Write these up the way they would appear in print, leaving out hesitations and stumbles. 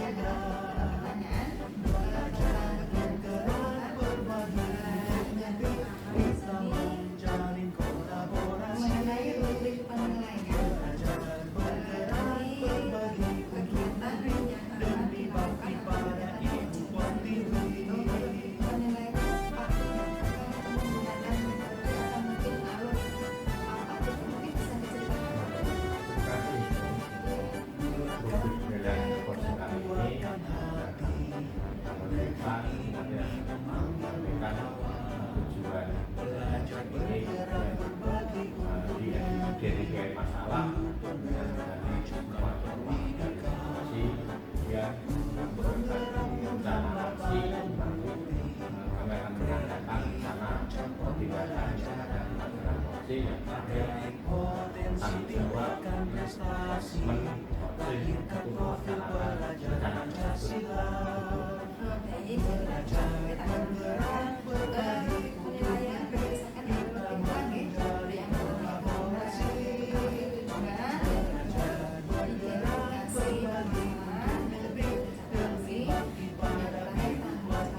pertanyaan tentang mengenai rubrik penilaian dari kegiatan yang akan dilakukan pada penilaian Pak menggunakan atau mungkin alur apa itu mungkin bisa diceritakan. Penilaian personal ini memberikan tujuan ini dari masalah dari semua informasi yang rencana aksi kami akan menandakan sana tindakan yang ada aksi yang terakhir tanggung jawab manajemen untuk melaksanakan rencana tersebut. Kita akan menggunakan penilaian berdasarkan rubrik yang berkomunikasi itu juga identifikasi pengalaman berkomunikasi penilaian tanggung jawab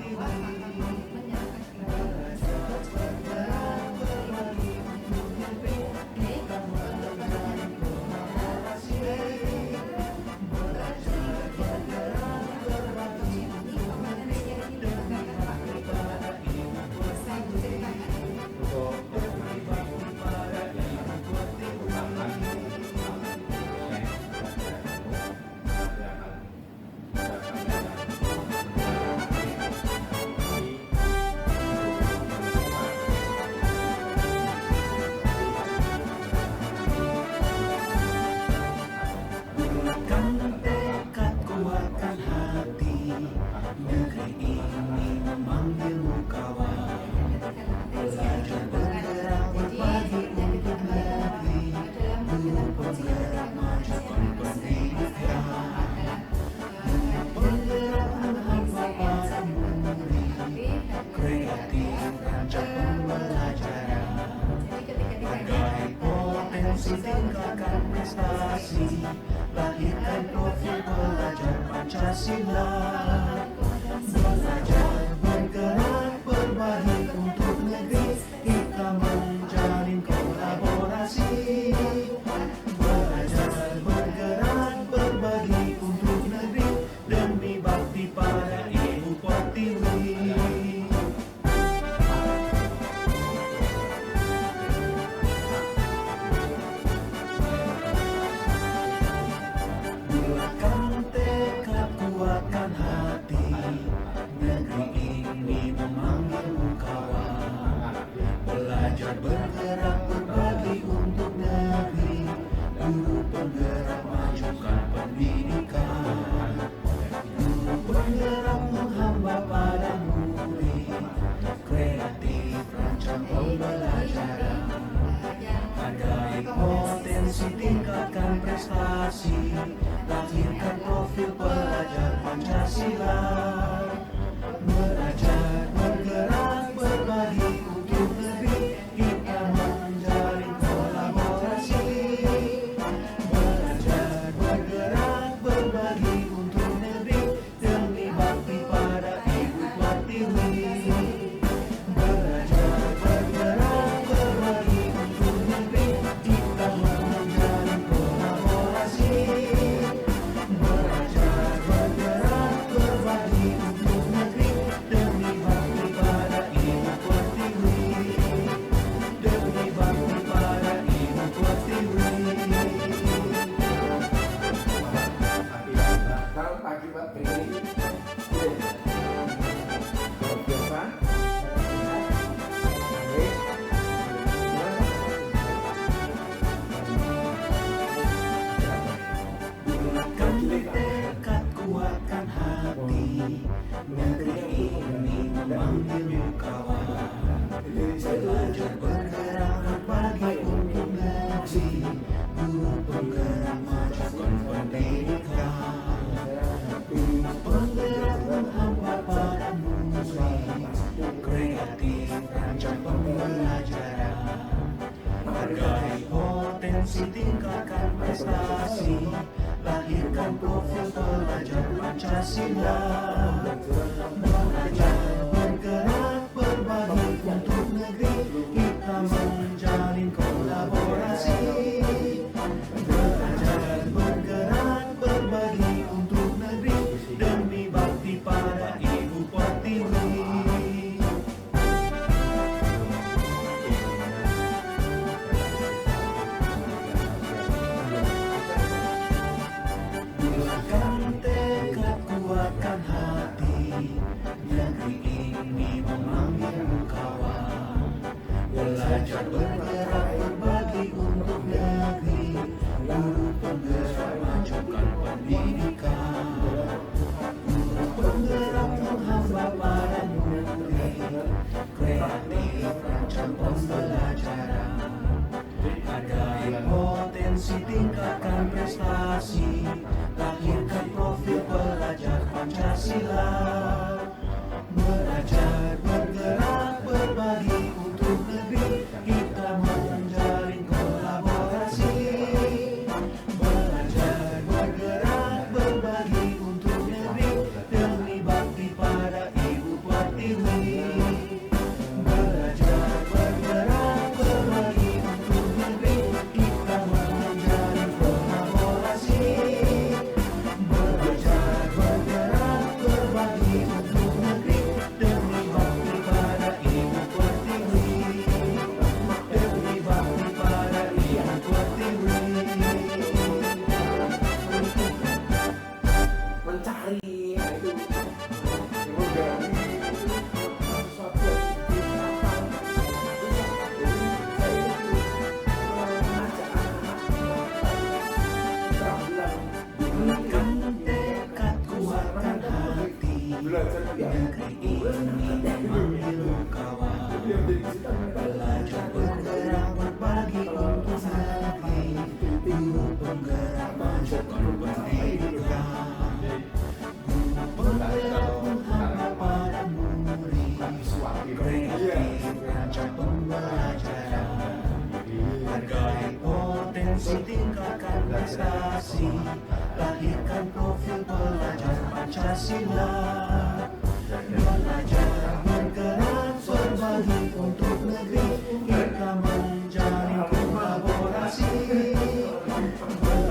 akan menyerahkan tingkatkan prestasi, lahirkan profil pelajar Pancasila. Belajar, bergerak, berbagi untuk negeri, kita menjalin kolaborasi. Belajar, bergerak, berbagi untuk negeri, demi bakti pada Ibu Pertiwi. Kuatkan hati, negeri ini memanggilmu kawan. Belajar, bergerak, berbagi untuk negeri, guru penggerak majukan pendidikan. Guru penggerak menghamba pada murid, kreatif rancang pembelajaran. Hargai potensi, tingkatkan prestasi, lahirkan profil pelajar Pancasila. Belajar, bergerak, berbagi untuk negeri, kita menjalin kolaborasi. Belajar, bergerak, berbagi untuk negeri, demi bakti pada Ibu Pertiwi. Belajar, bergerak, berbagi untuk negeri, kita menjalin kolaborasi. Belajar, bergerak, berbagi untuk negeri, demi bakti pada Ibu Pertiwi. Demi bakti pada Ibu Pertiwi. Selamat pagi Pak Beni. Luar biasa. Bulatkan tekad, kuatkan hati, negeri ini memanggilmu kawan. Belajar, bergerak, berbagi untuk negeri, guru penggerak majukan pendidikan. Pancasila. Belajar bergerak berbagi untuk negeri, kita menjalin kolaborasi. Belajar bergerak berbagi untuk negeri, demi bakti pada Ibu Pertiwi. Bulatkan tekad, kuatkan hati, negeri ini memanggilmu kawan. Belajar bergerak berbagi untuk negeri, guru penggerak majukan pendidikan. Guru penggerak menghamba para murid, kreatif rancang pembelajaran. Hargai potensi, tingkatkan prestasi, lahirkan profil pelajar Pancasila. Belajar bergerak berbagi untuk negeri, kita menjalin kolaborasi. Belajar bergerak berbagi untuk negeri, demi bakti pada Ibu Pertiwi. Belajar bergerak berbagi untuk negeri, kita menjalin kolaborasi. Belajar bergerak berbagi untuk negeri, demi bakti pada Ibu Pertiwi. Demi bakti pada Ibu Pertiwi. Mencari itu menggali sesuatu yang dilakukan. Saya itu mengajak anak-anak Bulatkan tekad, kuatkan hati, negeri ini memanggilmu kawan. Belajar bergerak berbagi untuk negeri, guru penggerak majukan pendidikan. Guru penggerak menghamba para murid, kreatif rancang pembelajaran. Hargai potensi, tingkatkan prestasi, lahirkan profil pelajar Pancasila. Belajar bergerak berbagi untuk negeri, kita menjalin kolaborasi.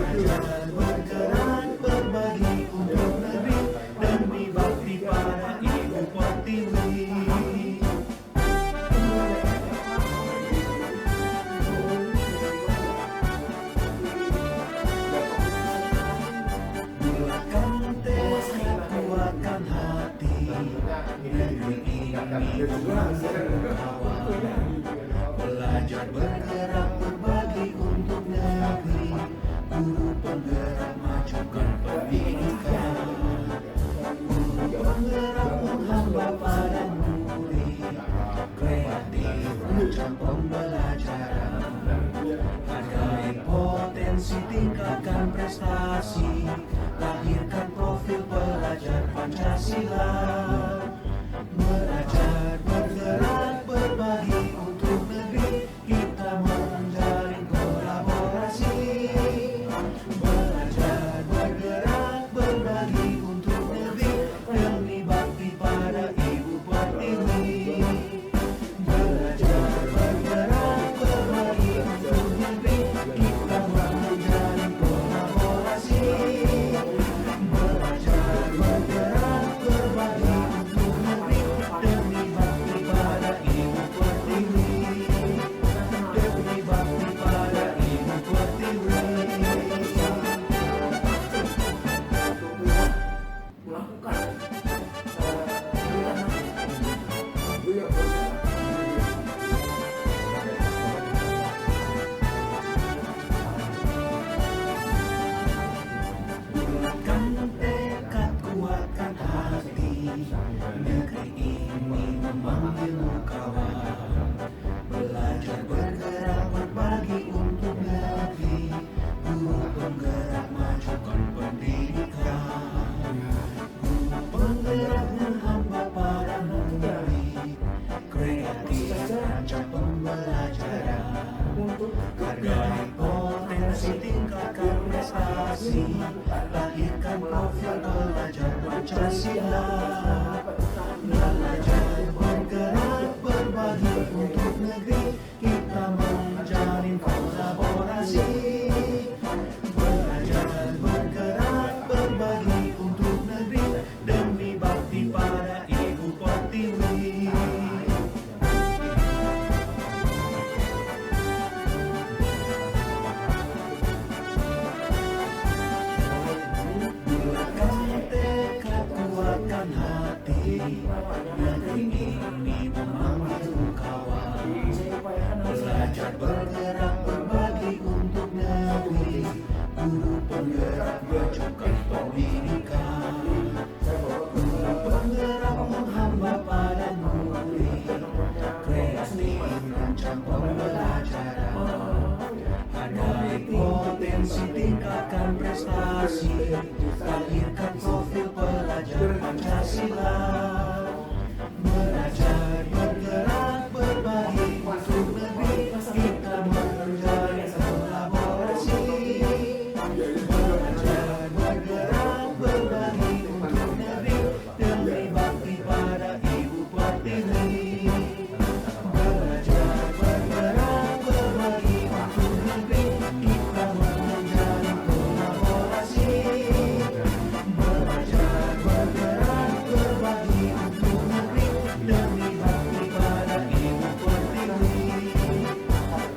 Belajar bergerak berbagi untuk negeri, demi bakti pada Ibu Pertiwi. Bulatkan tekad, kuatkan hati, negeri ini memanggilmu kawan. Belajar bergerak berbagi untuk negeri, guru penggerak majukan pendidikan. Guru penggerak menghamba para murid, kreatif rancang pembelajaran. Hargai potensi, tingkatkan prestasi, lahirkan profil pelajar Pancasila. Belajar bergerak berbagi untuk negeri, kita menjalin kolaborasi. Belajar bergerak berbagi untuk negeri, demi bakti pada Ibu Pertiwi. Belajar bergerak berbagi untuk negeri, kita menjalin kolaborasi. Belajar bergerak berbagi untuk negeri, demi bakti pada Ibu Pertiwi. Demi bakti pada Ibu Pertiwi. melakukan Bulatkan tekad, kuatkan hati, negeri ini memanggilmu kawan. Belajar bergerak berbagi untuk negeri, guru penggerak majukan pendidikan. Guru penggerak Pancasila. Belajar bergerak berbagi untuk negeri, kita menjalin kolaborasi. Belajar bergerak berbagi untuk negeri, demi bakti pada Ibu Pertiwi. Bulatkan tekad, kuatkan hati, negeri ini memanggil kawan. Belajar bergerak berbagi untuk negeri, guru penggerak majukan pendidikan. Guru penggerak menghamba pada murid, kreasi rancang pembelajaran. Ada potensi tingkatkan prestasi, lahirkan profil pelajar Pancasila. Belajar bergerak berbagi untuk negeri, kita menjalin kolaborasi. Belajar bergerak berbagi untuk negeri, demi bakti pada Ibu Pertiwi. Belajar bergerak berbagi untuk negeri, kita menjalin kolaborasi. Belajar bergerak berbagi untuk negeri, demi bakti pada Ibu Pertiwi.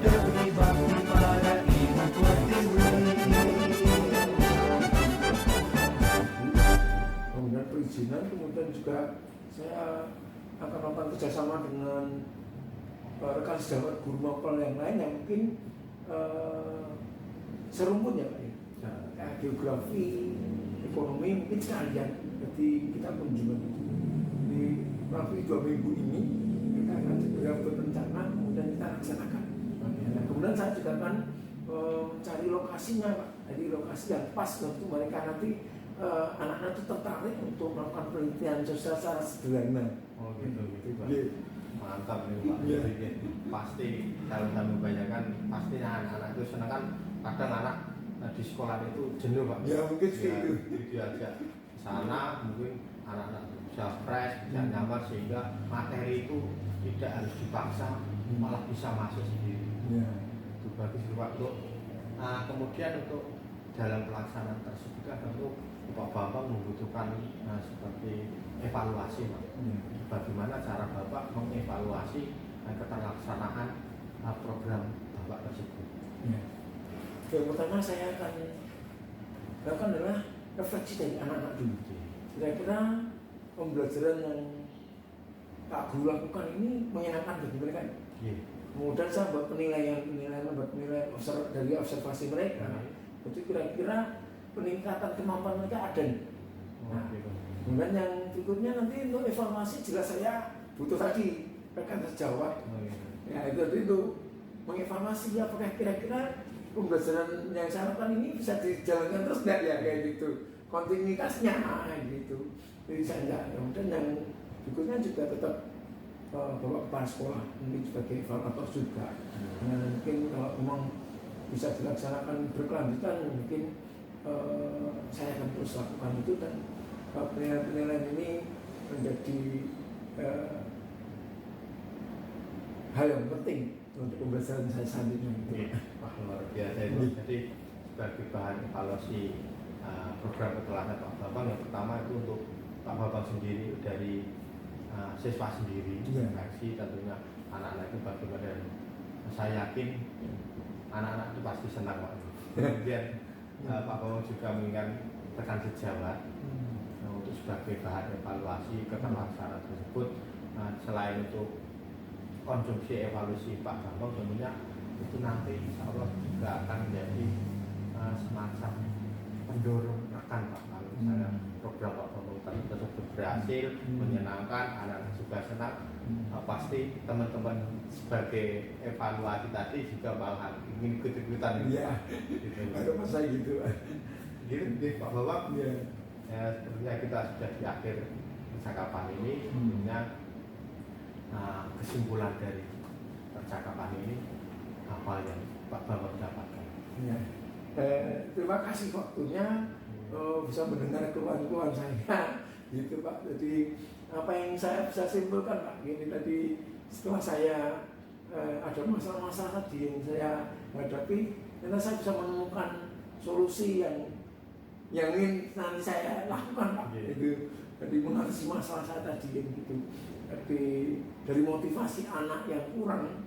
Demi bakti pada Ibu Pertiwi. Kemudian perizinan, kemudian juga saya akan melakukan kerjasama dengan rekan sejawat guru mapel yang lain yang mungkin serumpun ya Pak ya. Kayak geografi, ekonomi mungkin sekalian. Jadi kita kunjungan itu. Di melalui 2 minggu ini kita akan segera berencana kemudian kita laksanakan. Nah, kemudian saya juga akan mencari lokasinya Pak. Jadi lokasi yang pas untuk mereka nanti anak-anak itu tertarik untuk melakukan penelitian sosial secara sederhana. Oh gitu Pak. Iya. Mantap nih Pak. Iya. Jadi, pasti kalau kami bayangkan pasti anak-anak itu senang kan, kadang anak di sekolah itu jenuh Pak. Ya mungkin seperti itu. Diajak ke sana mungkin anak-anak bisa fresh, bisa nyaman sehingga materi itu tidak harus dipaksa, malah bisa masuk sendiri. Ya. Itu bagus Pak. Untuk kemudian untuk dalam pelaksanaan tersebut kan tentu Pak Bambang membutuhkan seperti evaluasi Pak. Bagaimana cara Bapak mengevaluasi keterlaksanaan program Bapak tersebut? Ya. Yang pertama saya akan lakukan adalah refleksi dari anak-anak dulu. Kira-kira pembelajaran yang Pak Guru lakukan ini menyenangkan bagi mereka. Iya. Kemudian saya buat penilaian dari observasi mereka. Itu kira-kira peningkatan kemampuan mereka ada nih. Nah, kemudian yang berikutnya nanti untuk evaluasi jelas saya butuh tadi rekan sejawat. Ya itu mengevaluasi apakah kira-kira pembelajaran yang saya lakukan ini bisa dijalankan terus enggak ya kayak gitu. Kontinuitasnya gitu. Jadi saya enggak. Kemudian yang berikutnya juga tetap bawa kepala sekolah mungkin sebagai evaluator juga. Nah, mungkin kalau memang bisa dilaksanakan berkelanjutan mungkin saya akan terus lakukan itu dan penilaian ini menjadi hal yang penting untuk pembelajaran saya selanjutnya. Wah luar biasa itu. Jadi sebagai bahan evaluasi program keteladanan Pak Bambang yang pertama itu untuk Pak Bambang sendiri dari siswa sendiri, refleksi tentunya anak-anak itu bagaimana, dan saya yakin anak-anak itu pasti senang Pak. Kemudian Pak Bambang juga mengingat rekan sejawat untuk sebagai bahan evaluasi keterlaksanaan tersebut. Selain untuk konsumsi evaluasi Pak Bambang, tentunya itu nanti insya Allah juga akan menjadi semacam pendorong rekan Pak. Kalau misalnya program Pak Bambang tersebut berhasil menyenangkan, anak-anak juga senang, pasti teman-teman sebagai evaluasi tadi juga malah ingin ikut-ikutan. Iya, ada masa gitu. Gitu Pak Bambang. Iya. Ya, sepertinya kita sudah di akhir percakapan ini. Tentunya kesimpulan dari percakapan ini apa yang Pak Bambang dapatkan? Ya. Terima kasih waktunya bisa mendengar keluhan-keluhan saya gitu Pak. Jadi apa yang saya bisa simpulkan Pak, gini tadi setelah saya ada masalah-masalah tadi yang saya hadapi, karena saya bisa menemukan solusi yang ingin nanti saya lakukan Pak. Itu jadi mengatasi masalah saya tadi yang gitu. Jadi dari motivasi anak yang kurang,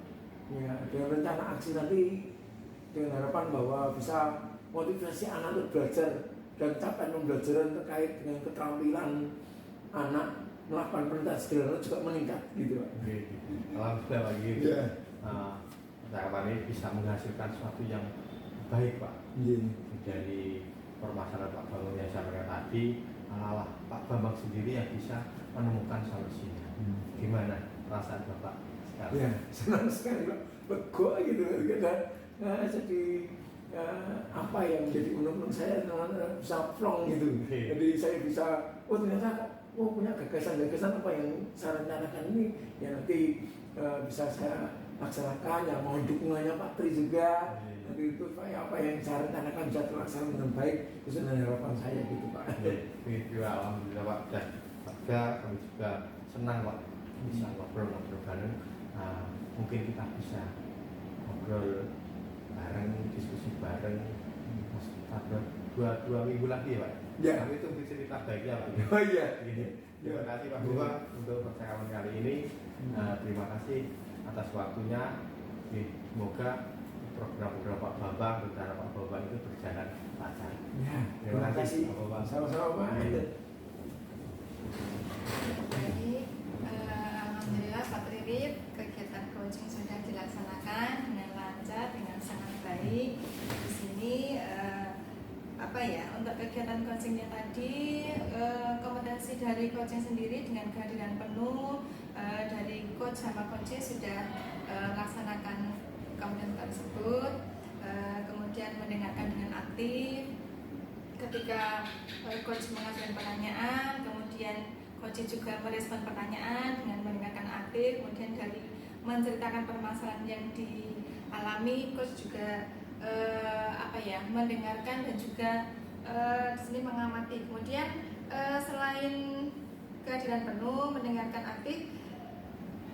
ya dengan rencana aksi nanti dengan harapan bahwa bisa motivasi anak untuk belajar dan capaian pembelajaran terkait dengan keterampilan anak melakukan perintah segera juga meningkat gitu Pak. Alhamdulillah Pak Giri. Harapan ini bisa menghasilkan sesuatu yang baik Pak. Dari permasalahan Pak Bambang yang saya sampaikan tadi, malah Pak Bambang sendiri yang bisa menemukan solusinya. Gimana perasaan Bapak sekarang? Ya, senang sekali Pak. Bego gitu kan. Jadi apa yang menjadi menurut saya bisa plong gitu. Jadi saya bisa, ternyata punya gagasan apa yang saya rencanakan ini ya nanti bisa saya laksanakan, ya mohon dukungannya Pak Tri juga. Nanti itu apa yang saya rencanakan bisa terlaksana dengan baik, itu adalah harapan saya gitu Pak. Begitu, alhamdulillah Pak. Dan juga kami juga senang Pak bisa ngobrol-ngobrol bareng. Mungkin kita bisa ngobrol bareng, diskusi bareng sekitar dua minggu lagi Pak. Ya. Kami tunggu cerita baiknya Pak. Oh iya. Terima kasih Pak Bambang untuk percakapan kali ini. Terima kasih atas waktunya. Semoga program-program Pak Bambang, rencana Pak Bambang itu berjalan lancar. Ya, Terima kasih Pak Bambang. Sama-sama Pak. Jadi alhamdulillah Pak Tririt, kegiatan coaching sudah dilaksanakan dengan lancar, dengan sangat baik. Di sini untuk kegiatan coachingnya tadi, kompetensi dari coaching sendiri dengan kehadiran penuh dari coach sama coaching sudah laksanakan kompetensi tersebut. Kemudian mendengarkan dengan aktif ketika coach mengajukan pertanyaan, kemudian coach juga merespon pertanyaan dengan mendengarkan aktif. Kemudian dari menceritakan permasalahan yang dialami, coach juga mendengarkan dan juga di sini mengamati. Kemudian selain kehadiran penuh, mendengarkan aktif,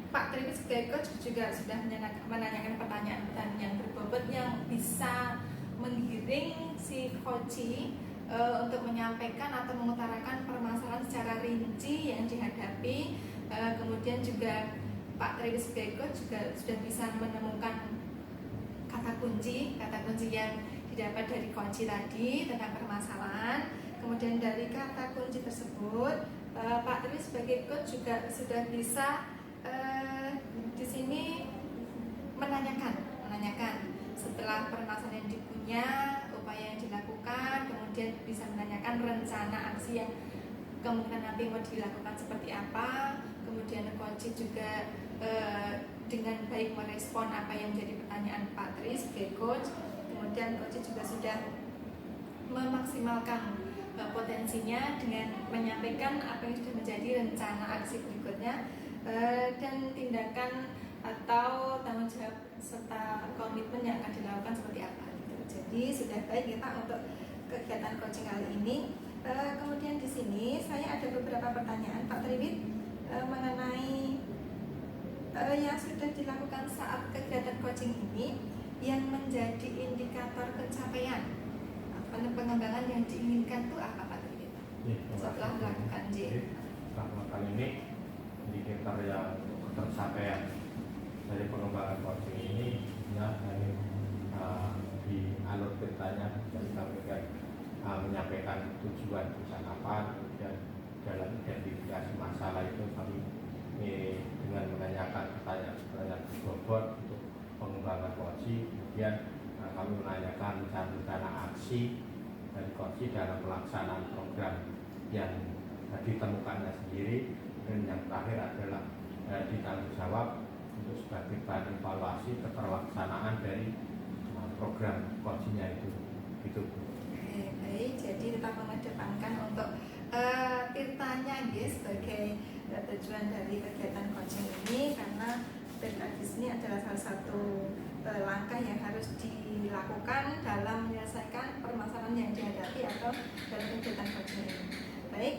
Pak Tri sebagai coach juga sudah menanyakan pertanyaan-pertanyaan yang berbobot yang bisa menggiring si coach untuk menyampaikan atau mengutarakan permasalahan secara rinci yang dihadapi. Kemudian juga Pak Tri sebagai coach juga sudah bisa menemukan kata kunci yang didapat dari coach tadi tentang permasalahan. Kemudian dari kata kunci tersebut, Pak Tri sebagai coach juga sudah bisa di sini menanyakan setelah permasalahan yang dipunya, upaya yang dilakukan, kemudian bisa menanyakan rencana aksi yang kemungkinan nanti mau dilakukan seperti apa. Kemudian coach juga dengan baik merespon apa yang menjadi pertanyaan Pak Tri sebagai coach. Kemudian coach juga sudah memaksimalkan potensinya dengan menyampaikan apa yang sudah menjadi rencana aksi berikutnya dan tindakan atau tanggung jawab serta komitmen yang akan dilakukan seperti apa gitu. Jadi sudah baik kita untuk kegiatan coaching kali ini. Kemudian di sini saya ada beberapa pertanyaan Pak Triwit mengenai yang sudah dilakukan saat kegiatan coaching ini yang menjadi indikator pencapaian pengembangan yang diinginkan itu apa Pak Triwit? Setelah melakukan Melakukan ini indikator yang tercapaian dari pengembangan coaching ini ya di alur ceritanya dan kami menyampaikan tujuan perusahaan apa, kemudian dalam identifikasi masalah itu kami dengan menanyakan pertanyaan berbobot untuk pengembangan coaching. Kemudian kami menanyakan rencana aksi dari coaching dalam pelaksanaan program yang ditemukannya sendiri. Dan yang terakhir adalah ditanggung jawab untuk sebagai bahan evaluasi keterlaksanaan dari program coachingnya itu. Gitu. Baik, jadi tetap mengedepankan untuk tirtanya sebagai tujuan dari kegiatan coaching ini, karena tirta di sini adalah salah satu langkah yang harus dilakukan dalam menyelesaikan permasalahan yang dihadapi atau dalam kegiatan coaching ini. Baik,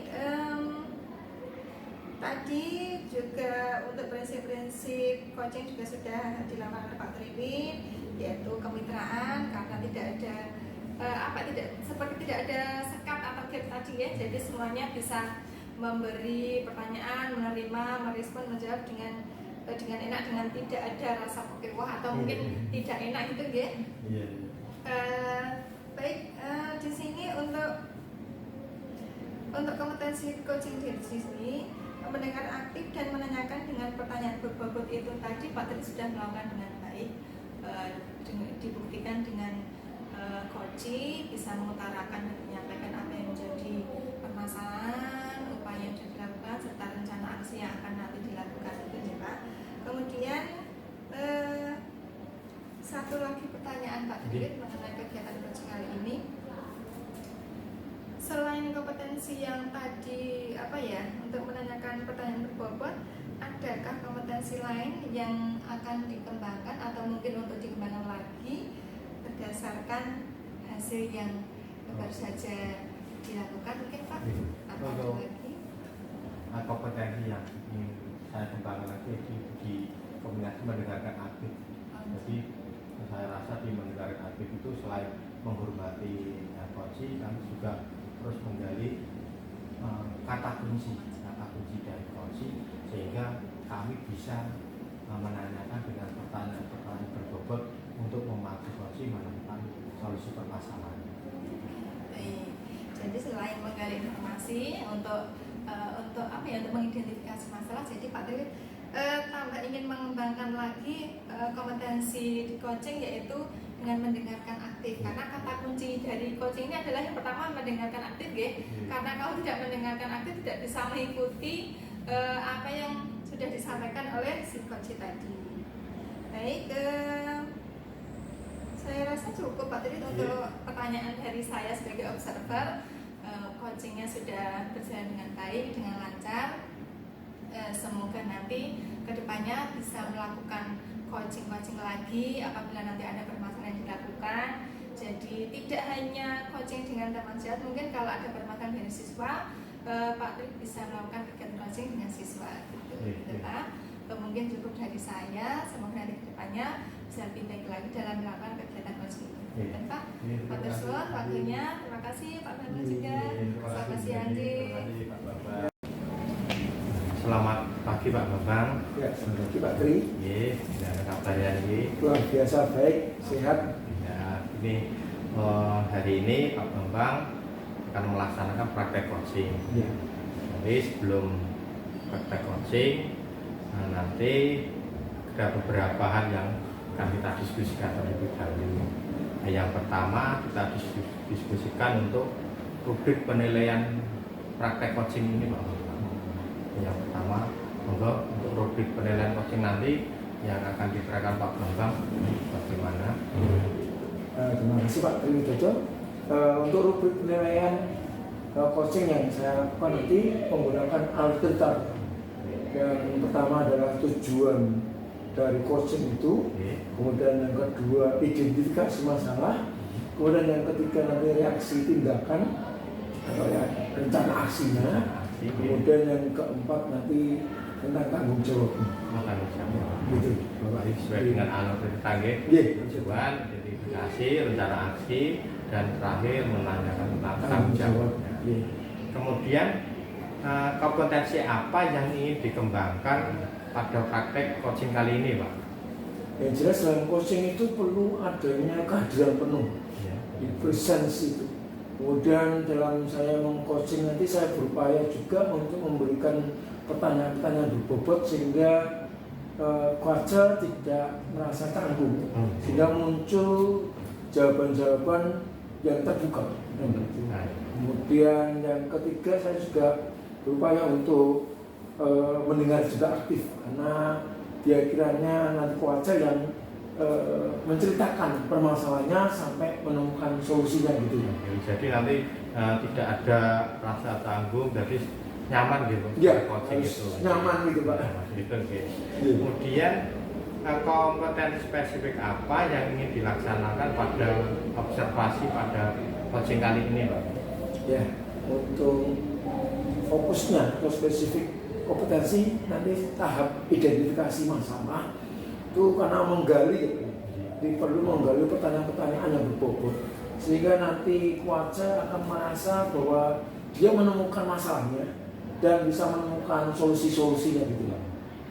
tadi juga untuk prinsip-prinsip coaching juga sudah dilakukan oleh Pak Triwin, yaitu kemitraan, karena tidak ada seperti tidak ada sekat atau gap tadi ya, jadi semuanya bisa memberi pertanyaan, menerima, merespon, menjawab dengan enak, dengan tidak ada rasa kekewah atau mungkin tidak enak gitu ya. Baik, di sini untuk kompetensi coaching di sini, mendengar aktif dan menanyakan dengan pertanyaan berbobot itu tadi Pak Tri sudah melakukan dengan baik, dibuktikan dengan coaching bisa mengutarakan dan menyampaikan apa yang menjadi permasalahan, upaya yang sudah dilakukan serta rencana aksi yang akan nanti dilakukan itu ya Pak. Kemudian satu lagi pertanyaan Pak Tri mengenai kegiatan coaching kali ini. Selain kompetensi yang tadi untuk menanyakan pertanyaan berbobot, adakah kompetensi lain yang akan dikembangkan atau mungkin untuk dikembangkan lagi berdasarkan hasil yang baru saja dilakukan mungkin Pak? Atau ada lagi? Kompetensi yang ingin saya kembangkan lagi di kombinasi mendengarkan aktif. Jadi saya rasa di mendengarkan aktif itu selain menghormati coaching, kami juga terus menggali kata kunci dari coaching sehingga kami bisa menanyakan dengan pertanyaan-pertanyaan berbobot untuk membantu coaching menemukan solusi permasalahan. Baik. Jadi selain menggali informasi untuk mengidentifikasi masalah, jadi Pak Tri tambah ingin mengembangkan lagi kompetensi di coaching yaitu dengan mendengarkan aktif, karena kata kunci dari coaching ini adalah yang pertama mendengarkan aktif ya. Karena kalau tidak mendengarkan aktif tidak bisa mengikuti apa yang sudah disampaikan oleh si coach tadi. Baik, saya rasa cukup Pak Tri untuk pertanyaan dari saya sebagai observer. Coachingnya sudah berjalan dengan baik, dengan lancar. Semoga nanti kedepannya bisa melakukan coaching lagi apabila nanti ada permasalahan yang dilakukan. Jadi tidak hanya coaching dengan teman sehat, mungkin kalau ada permasalahan dari siswa, Pak Tri bisa melakukan kegiatan coaching dengan siswa gitu Pak. Mungkin cukup dari saya, semoga nanti kedepannya bisa lebih baik lagi dalam melakukan kegiatan coaching itu Pak. Pak Tersuan, waktunya, terima kasih Pak Bambang juga. Selamat siang. Selamat pagi Pak Bambang. Ya, selamat pagi Pak Tri. Ada kabar ini? Luar biasa baik, sehat. Ya, ini hari ini Pak Bambang akan melaksanakan praktek coaching. Ya. Jadi sebelum praktek coaching, nanti ada beberapa hal yang akan kita diskusikan terlebih dahulu. Yang pertama kita diskusikan untuk rubrik penilaian praktek coaching ini Pak Bambang. Yang pertama, untuk rubrik penilaian coaching nanti yang akan diterangkan Pak Bambang bagaimana? Terima kasih Pak Tri Widodo. Untuk rubrik penilaian coaching yang saya lakukan nanti menggunakan alter. Yang pertama adalah tujuan dari coaching itu, kemudian yang kedua identifikasi masalah, kemudian yang ketiga nanti reaksi tindakan atau rencana aksinya. Kemudian yang keempat nanti tentang tanggung jawab. Gitu. Baik, sesuai dengan alur tangga. Tujuan, identifikasi, rencana aksi, dan terakhir menanyakan tentang tanggung jawab. Kemudian kompetensi apa yang ingin dikembangkan pada praktek coaching kali ini, Pak? Yang jelas dalam coaching itu perlu adanya kehadiran penuh, presence itu. Kemudian dalam saya meng-coaching nanti saya berupaya juga untuk memberikan pertanyaan-pertanyaan berbobot sehingga coacher tidak merasa canggung, sehingga muncul jawaban-jawaban yang terbuka. Kemudian yang ketiga saya juga berupaya untuk mendengar juga aktif, karena dia kiranya nanti coacher yang menceritakan permasalahannya sampai menemukan solusinya gitu. Jadi nanti tidak ada rasa tanggung, jadi nyaman gitu. Ya, coaching itu nyaman gitu Pak. Gitu, okay. Kemudian kompetensi spesifik apa yang ingin dilaksanakan pada observasi pada coaching kali ini, Pak? Ya, untuk fokusnya atau spesifik kompetensi nanti tahap identifikasi masalah itu karena menggali, jadi perlu menggali pertanyaan-pertanyaan yang berbobot sehingga nanti kuaca akan merasa bahwa dia menemukan masalahnya dan bisa menemukan solusi-solusinya gitu ya.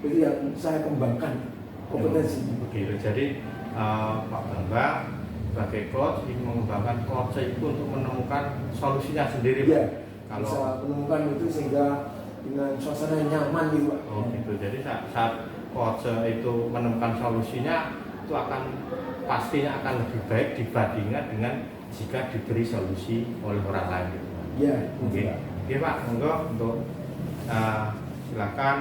Itu yang saya kembangkan kompetensinya. Begitu. Jadi Pak Bambang sebagai coach ingin mengembangkan coach itu untuk menemukan solusinya sendiri. Iya. Kalau Bisa menemukan itu sehingga dengan suasana yang nyaman gitu Pak. oh gitu. Jadi saat coach itu menemukan solusinya itu akan pastinya akan lebih baik dibandingkan dengan jika diberi solusi oleh orang lain gitu. Iya. Oke. Oke Pak, monggo untuk silakan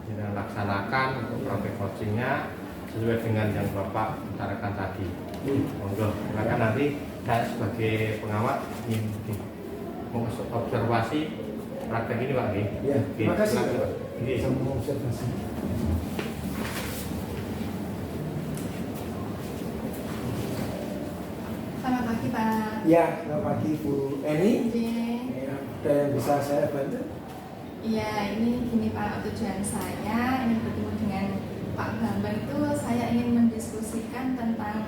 kita laksanakan untuk praktek coachingnya sesuai dengan yang Bapak utarakan tadi. Monggo, silakan nanti saya sebagai pengamat ingin observasi praktek ini Pak. Ya, terima kasih silakan. Bisa mengobservasi. Selamat pagi Pak. Ya, selamat pagi Bu Eni. Iya. Ya, ada yang bisa saya bantu? Iya, ini gini Pak, tujuan saya ingin bertemu dengan Pak Bambang itu saya ingin mendiskusikan tentang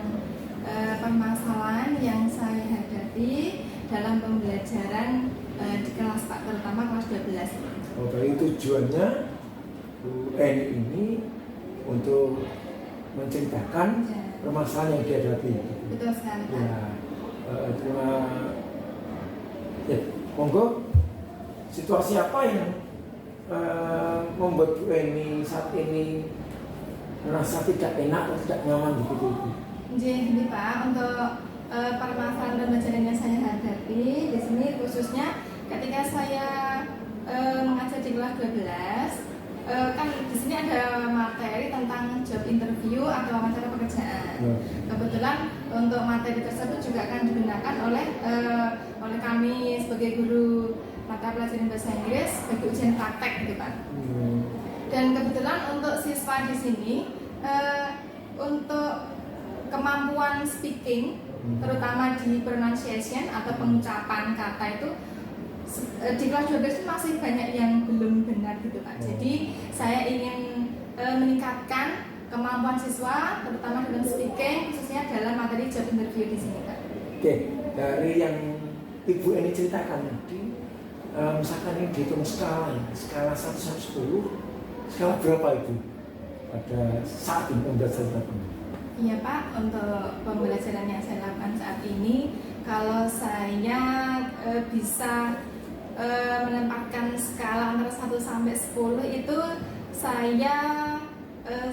permasalahan yang saya hadapi dalam pembelajaran di kelas Pak, terutama kelas 12. Oh, baik, tujuannya Bu Eni ini untuk menceritakan Ya. permasalahan yang dihadapi. Betul sekali Pak. Ya, terima. Ya, monggo. Situasi apa yang membuat Bu Eni saat ini merasa tidak enak atau tidak nyaman di situ? Jadi Pak, untuk permasalahan pembelajaran yang saya hadapi di sini khususnya ketika saya mengajar di kelas 12, kan di sini ada materi tentang job interview atau wawancara pekerjaan. Kebetulan untuk materi tersebut juga akan digunakan oleh kami sebagai guru mata pelajaran bahasa Inggris bagi ujian praktek gitu Pak. Dan kebetulan untuk siswa di sini untuk kemampuan speaking, terutama di pronunciation atau pengucapan kata itu di kelas 12 itu masih banyak yang belum benar gitu Pak. Jadi saya ingin meningkatkan kemampuan siswa, terutama dalam speaking, khususnya dalam materi job interview di sini Pak. Oke, dari yang Ibu Eni ceritakan tadi, misalkan ini dihitung skala 1 sampai 10, skala berapa itu pada saat ini pembelajaran? Iya Pak, untuk pembelajaran yang saya lakukan saat ini, kalau saya bisa menempatkan skala antara 1 sampai 10 itu saya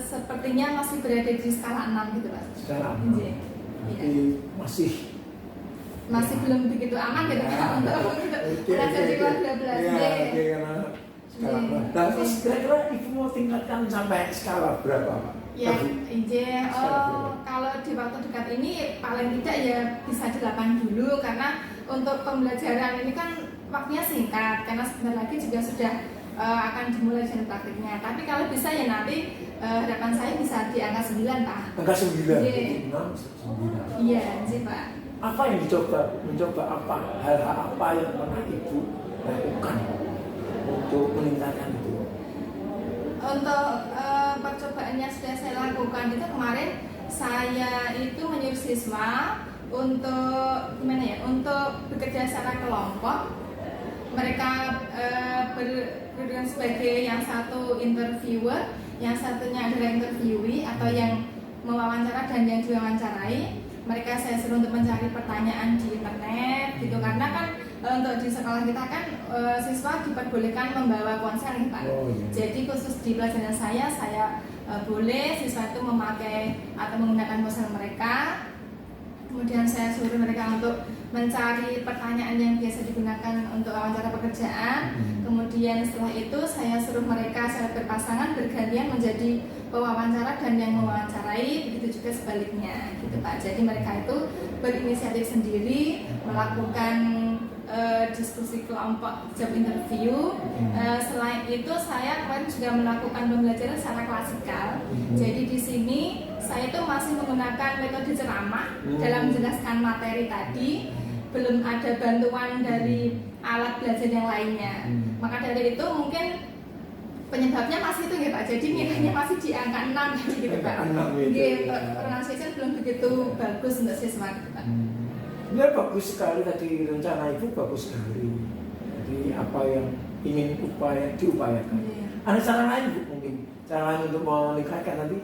sepertinya masih berada di skala 6 gitu Pak. Skala 6. Iya. Jadi masih belum begitu aman gitu Pak untuk belajar di kelas 12. Iya, oke, karena skala 6. Nah, terus kira-kira Ibu mau tingkatkan sampai skala berapa Pak? Ya, kalau di waktu dekat ini paling tidak ya bisa 8 dulu karena untuk pembelajaran ini kan waktunya singkat karena sebentar lagi juga sudah akan dimulai ujian praktiknya. Tapi kalau bisa ya nanti harapan saya bisa di angka 9 Pak. Angka 9. Iya. 9. Iya, sih Pak. Apa yang mencoba apa hal-hal apa yang pernah Ibu lakukan untuk meningkatkan itu? Untuk percobaan yang sudah saya lakukan itu kemarin saya itu menyuruh siswa untuk gimana ya, untuk bekerja secara kelompok. Mereka berperan sebagai yang satu interviewer, yang satunya adalah interviewee atau yang mewawancara dan yang diwawancarai. Mereka saya suruh untuk mencari pertanyaan di internet gitu karena kan untuk di sekolah kita kan siswa diperbolehkan membawa ponsel nih Pak. Oh, iya. Jadi khusus di pelajaran saya boleh siswa itu memakai atau menggunakan ponsel mereka. Kemudian saya suruh mereka untuk mencari pertanyaan yang biasa digunakan untuk wawancara pekerjaan. Kemudian setelah itu saya suruh mereka secara berpasangan bergantian menjadi pewawancara dan yang mewawancarai, begitu juga sebaliknya gitu Pak. Jadi mereka itu berinisiatif sendiri melakukan diskusi kelompok job interview. Selain itu saya kemarin juga melakukan pembelajaran secara klasikal. Jadi di sini saya itu masih menggunakan metode ceramah dalam menjelaskan materi tadi. Belum ada bantuan dari alat belajar yang lainnya. Maka dari itu mungkin penyebabnya masih itu ya Pak, jadi nilainya masih di angka 6 gitu Pak. Angka 6 itu, Nggih, ya. pronunciation belum begitu bagus untuk siswa gitu Pak. Ya bagus sekali tadi, rencana itu bagus sekali. Jadi apa yang ingin diupayakan. Iya. Ada cara lain Bu, mungkin cara lain untuk meningkatkan nanti?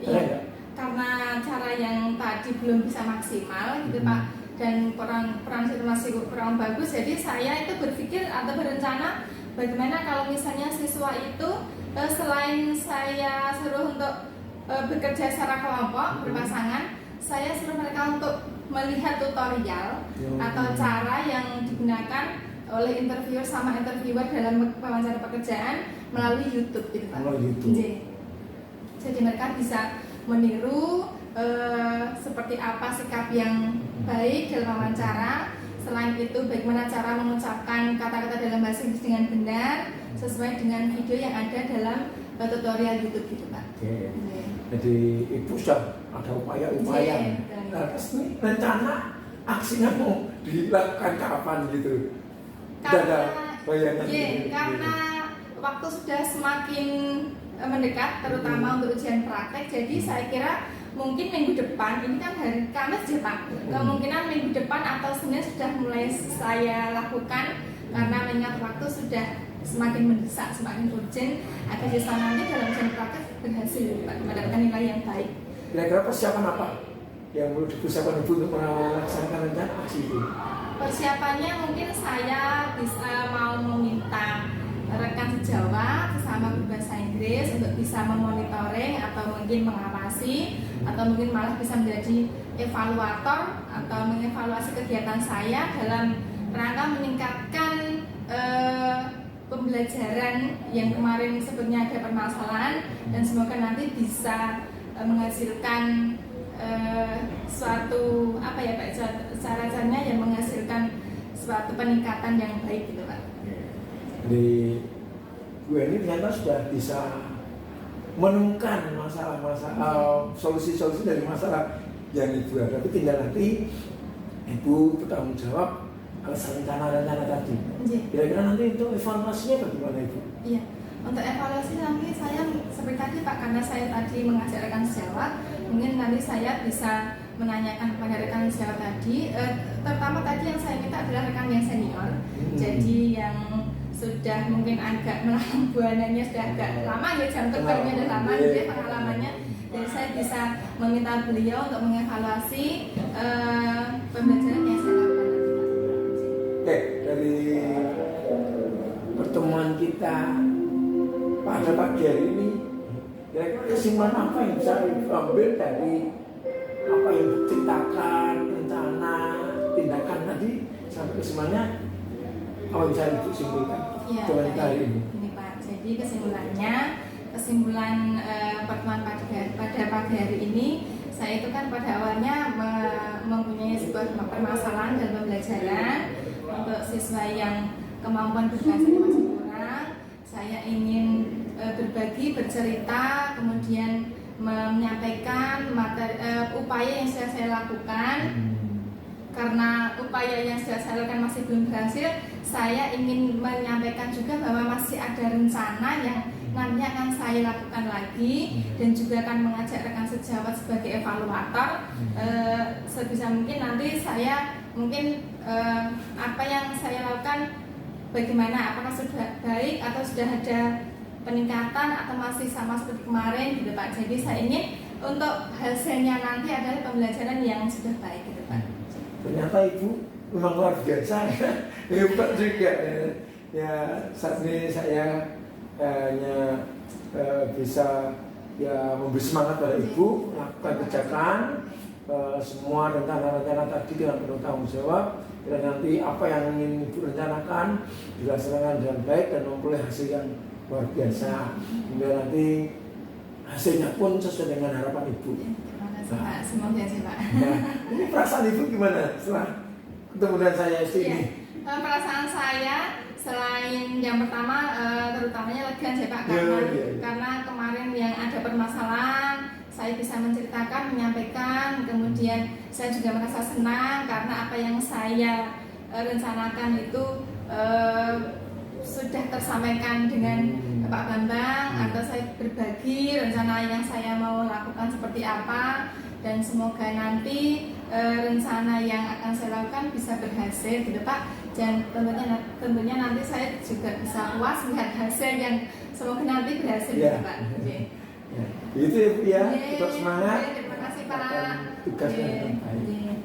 Ada Iya. nggak? Karena cara yang tadi belum bisa maksimal gitu Pak, dan peran itu masih kurang bagus, jadi saya itu berpikir atau berencana bagaimana kalau misalnya siswa itu selain saya suruh untuk bekerja secara kelompok berpasangan, saya suruh mereka untuk melihat tutorial atau cara yang digunakan oleh interviewer sama interviewer dalam wawancara pekerjaan melalui YouTube gitu Pak. Melalui YouTube. Jadi mereka bisa meniru seperti apa sikap yang baik dalam wawancara. Selain itu bagaimana cara mengucapkan kata-kata dalam bahasa Inggris dengan benar sesuai dengan video yang ada dalam tutorial YouTube gitu Pak. Oke. Jadi Ibu sudah ada upaya-upaya. Nah, terus ini rencana aksinya mau dilakukan kapan gitu? Tidak ada bayangan. Karena waktu sudah semakin mendekat, terutama untuk ujian praktek. Jadi saya kira mungkin minggu depan, ini kan hari Kamis ya Pak, kemungkinan minggu depan atau Senin sudah mulai saya lakukan, karena mengingat waktu sudah semakin mendesak, semakin urgent agar siswa nanti dalam ujian praktek berhasil Pak, mendapatkan nilai yang baik. Kira-kira persiapan apa yang perlu dipersiapkan Ibu untuk melaksanakan rencana aksi itu? Persiapannya mungkin saya bisa mau meminta rekan sejawat sesama berbahasa Inggris untuk bisa memonitoring atau mungkin mengawasi atau mungkin malah bisa menjadi evaluator atau mengevaluasi kegiatan saya dalam rangka meningkatkan pembelajaran yang kemarin sebenarnya ada permasalahan, dan semoga nanti bisa menghasilkan suatu apa ya Pak, cara-caranya yang menghasilkan suatu peningkatan yang baik gitu Pak. Jadi Bu Eni ternyata sudah bisa menemukan masalah-masalah, solusi-solusi dari masalah yang Ibu hadapi. Tinggal nanti Ibu bertanggung jawab atas rencana-rencana tadi. Kira-kira nanti untuk evaluasinya bagaimana Ibu? Iya, untuk evaluasi nanti saya seperti tadi Pak, karena saya tadi mengajak rekan sejawat, mungkin nanti saya bisa menanyakan kepada rekan sejawat tadi, terutama tadi yang saya minta adalah rekan yang senior, jadi yang sudah mungkin agak melalang buananya sudah agak lama ya, jam terbangnya sudah lama gitu ya pengalamannya. Jadi saya bisa meminta beliau untuk mengevaluasi pembelajaran yang saya lakukan. Oke, dari pertemuan kita pada pagi hari ini, kira-kira kesimpulan apa yang bisa diambil dari apa yang diciptakan, rencana, tindakan tadi, sampai kesimpulannya apa yang bisa Ibu simpulkan dengan hari ini? Ini Pak, jadi kesimpulan pertemuan pada pagi hari ini, saya itu kan pada awalnya mempunyai sebuah permasalahan dalam pembelajaran untuk siswa yang kemampuan berbahasanya masih kurang. Saya ingin berbagi, bercerita, kemudian menyampaikan materi, upaya yang sudah saya lakukan. Karena upaya yang sudah saya lakukan masih belum berhasil, saya ingin menyampaikan juga bahwa masih ada rencana yang nantinya akan saya lakukan lagi, dan juga akan mengajak rekan sejawat sebagai evaluator. Sebisa mungkin nanti saya mungkin apa yang saya lakukan bagaimana, apakah sudah baik atau sudah ada peningkatan atau masih sama seperti kemarin gitu Pak. Jadi saya ingin untuk hasilnya nanti adalah pembelajaran yang sudah baik gitu Pak. Ternyata Ibu memang luar biasa ya, hebat juga ya. Saat ini saya hanya bisa ya memberi semangat pada Ibu melakukan kerjakan semua rencana-rencana tadi dengan penuh tanggung jawab, dan nanti apa yang ingin Ibu rencanakan dilaksanakan dengan baik dan memperoleh hasil yang luar biasa, hingga nanti hasilnya pun sesuai dengan harapan Ibu. Pak, semoga sih Pak. Nah, ini perasaan Ibu gimana setelah ketemu dengan saya ini? Perasaan saya selain yang pertama terutamanya lega sih Pak, karena kemarin yang ada permasalahan saya bisa menceritakan, menyampaikan, kemudian saya juga merasa senang karena apa yang saya rencanakan itu sudah tersampaikan dengan Pak Bambang, atau saya berbagi rencana yang saya mau lakukan seperti apa, dan semoga nanti rencana yang akan saya lakukan bisa berhasil gitu Pak. Dan tentunya nanti saya juga bisa puas melihat hasil yang semoga nanti berhasil gitu Pak. Ya, itu ya Bu ya, tetap semangat. Terima kasih Pak. Tugasnya dengan baik.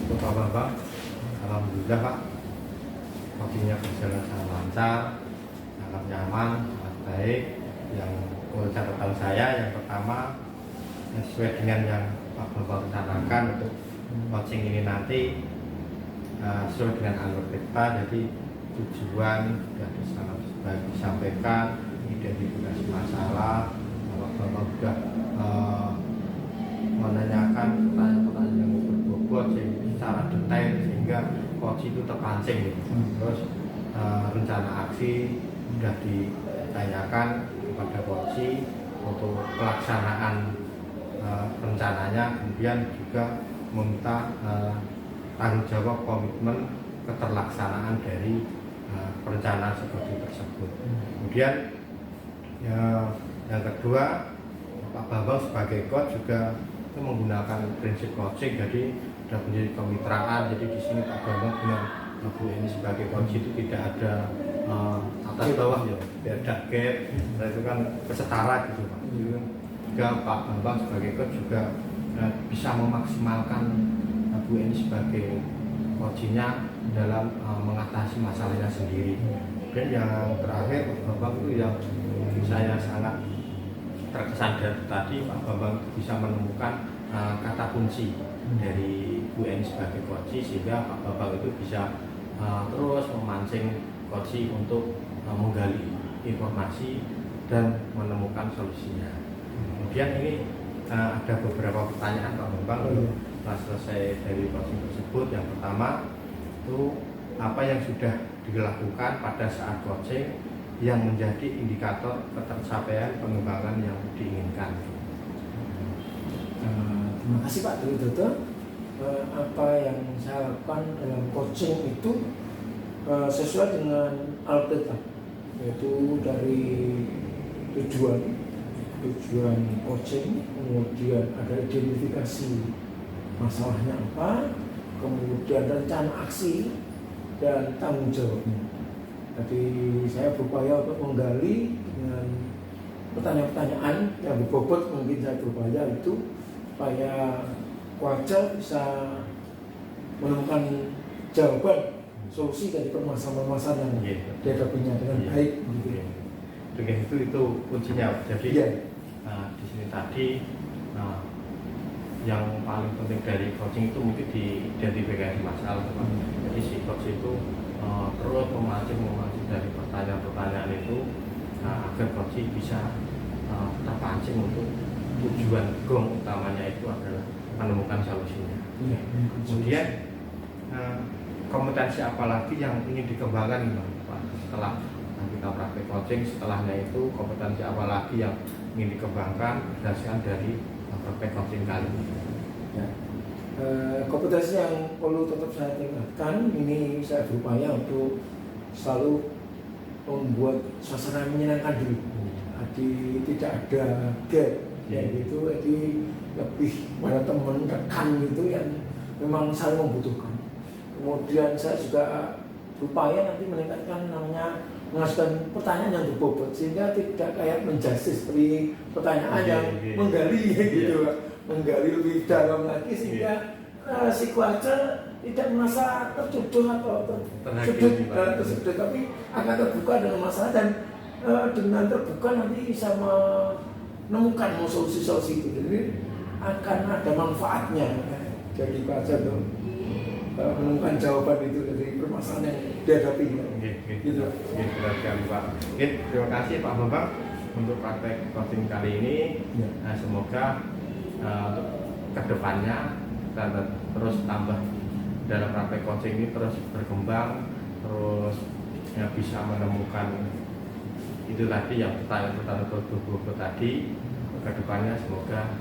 Untuk Pak Bambang, alhamdulillah Pak, coachingnya berjalan sangat lancar, sangat nyaman, sangat baik. Yang catatan saya yang pertama, sesuai dengan yang Pak Bambang rencanakan untuk coaching ini nanti sesuai dengan alur kita, jadi tujuan sudah sangat baik disampaikan, identifikasi masalah, Pak Bambang sudah menanyakan pertanyaan-pertanyaan yang berbobot secara detail sehingga coach itu terpancing gitu. Terus rencana aksi sudah ditanyakan kepada coach untuk pelaksanaan rencananya, kemudian juga meminta tanggung jawab komitmen keterlaksanaan dari perencanaan seperti tersebut. Kemudian yang kedua, Pak Bambang sebagai coach juga itu menggunakan prinsip coaching, jadi sudah menjadi kemitraan. Jadi di sini Pak Bambang dengan Bu ini sebagai coach itu tidak ada atas bawah ya, tidak ada gap, itu kan kesetara gitu Pak. Juga Pak Bambang sebagai coach juga bisa memaksimalkan Bu ini sebagai coachnya dalam mengatasi masalahnya sendiri. Dan yang terakhir Pak Bambang itu yang saya sangat terkesan dari tadi, Pak Bambang bisa menemukan kata kunci dari Bu Eni sebagai coach, sehingga Pak Bambang itu bisa terus memancing coach untuk menggali informasi dan menemukan solusinya. Kemudian ini ada beberapa pertanyaan Pak Bambang setelah selesai dari coaching tersebut. Yang pertama itu apa yang sudah dilakukan pada saat coaching yang menjadi indikator ketercapaian pengembangan yang diinginkan. Terima kasih Pak Dwi Dodo. Apa yang saya lakukan dalam coaching itu sesuai dengan Alkitab, yaitu dari tujuan coaching, kemudian ada identifikasi masalahnya apa, kemudian rencana aksi dan tanggung jawabnya. Jadi saya berupaya untuk menggali dengan pertanyaan-pertanyaan yang berbobot, mungkin saya berupaya itu supaya wajar bisa menemukan jawaban solusi dari permasalahan-permasalahan yang dihadapinya dengan baik. Dengan itu kuncinya. Jadi di sini tadi yang paling penting dari coaching itu mungkin diidentifikasi masalah. Jadi si coach itu terus memancing dari pertanyaan-pertanyaan itu agar coach bisa terpancing untuk tujuan gong utamanya itu adalah menemukan solusinya. Kemudian kompetensi apa lagi yang ingin dikembangkan Pak setelah kita praktek coaching? Setelahnya itu kompetensi apa lagi yang ingin dikembangkan berdasarkan dari praktek coaching kali ini? Kompetensi yang perlu tetap saya tingkatkan, ini saya berupaya untuk selalu membuat suasana menyenangkan dulu. Jadi tidak ada gap, yaitu jadi lebih pada teman rekan gitu yang memang saling membutuhkan. Kemudian saya juga berupaya nanti meningkatkan namanya mengajukan pertanyaan yang berbobot, sehingga tidak kayak menjudge seperti pertanyaan yang menggali gitu, menggali lebih dalam lagi sehingga si kuaca tidak merasa tertuduh atau tersudut, tapi akan terbuka dengan masalah dan dengan terbuka nanti bisa menemukan solusi-solusi itu. Jadi akan ada manfaatnya. Jadi kuaca tuh menemukan jawaban itu dari permasalahan yang dihadapi. Gitu. Pak. Terima kasih Pak Bambang untuk praktek coaching kali ini. Semoga kedepannya kita terus tambah dalam praktek coaching ini, terus berkembang, terus bisa menemukan itu tadi yang pertanyaan berbobot tadi. Kedepannya semoga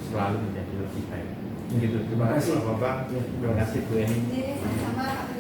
selalu menjadi lebih baik. Ya. Gitu. Terima kasih Terima Pak Bambang. Ya. Terima kasih Bu Eni. Ini sama-sama Pak